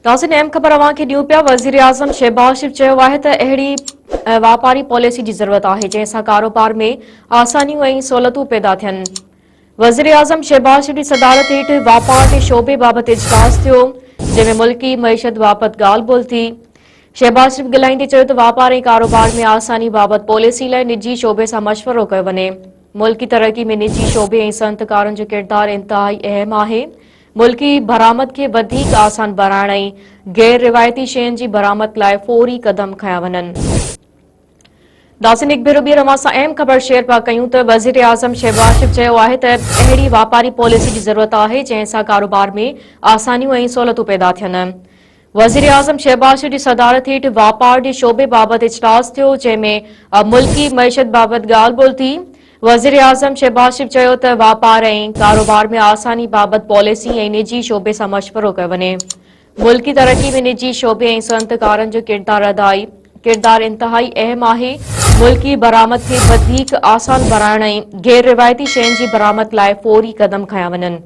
नाज़रीन अहम ख़बर अवां खे ॾियूं पिया। वज़ीर आज़म शहबाज शरीफ़ चयो आहे त अहिड़ी वापारी पॉलिसी जी ज़रूरत आहे जंहिं सां कारोबार में आसानियूं ऐं सहूलियतूं पैदा थियनि। वज़ीर आज़म शहबाज शरीफ़ जी सदारत हेठि वापार जे शोबे बाबति इजलास थियो, जंहिंमें मुल्की मईशत बाबति ॻाल्हि ॿोल्हि थी। शहबाज शरीफ़ ॻाल्हाईंदे चयो त वापार ऐं कारोबार में आसानी बाबति पॉलिसी लाइ निजी शोबे सां मशवरो कयो वञे। मुल्की तरक़ी में निजी शोबे ऐं सनअतकारनि जो किरदारु इंतहाई अहम आहे। मुल्की बरामद खे वधीक आसान बणाइण ऐं गैर रिवायती शयुनि जी बरामद लाइ फौरी कदम खंया वञनि। नाज़रीन, हिकु भेरो ॿीहर अवां सां अहम ख़बर शेयर पिया कयूं त वज़ीर आज़म शहबाज शरीफ़ चयो आहे त अहिड़ी वापारी पॉलिसी जी ज़रूरत आहे जंहिं सां कारोबार में आसानियूं ऐं सहूलियतूं पैदा थियनि। वज़ीर आज़म शहबाज शरीफ़ जी सदारत हेठि वापार जे शोबे बाबति इजलास थियो, जंहिंमें मुल्की मईशत बाबति ॻाल्हि ॿोल्हि थी। वज़ीर आज़म शहबाज शरीफ़ चयो त वापार ऐं कारोबार में आसानी बाबति पॉलिसी ऐं निजी शोबे सां मशवरो कयो वञे। मुल्की तरक़ी में निजी शोबे ऐं सनअतकारनि जो किरदारु इंतहाई अहम आहे। मुल्की बरामद खे वधीक आसान बणाइण ऐं गैर रिवायती शयुनि जी बरामद लाइ फौरी कदम खंया वञनि।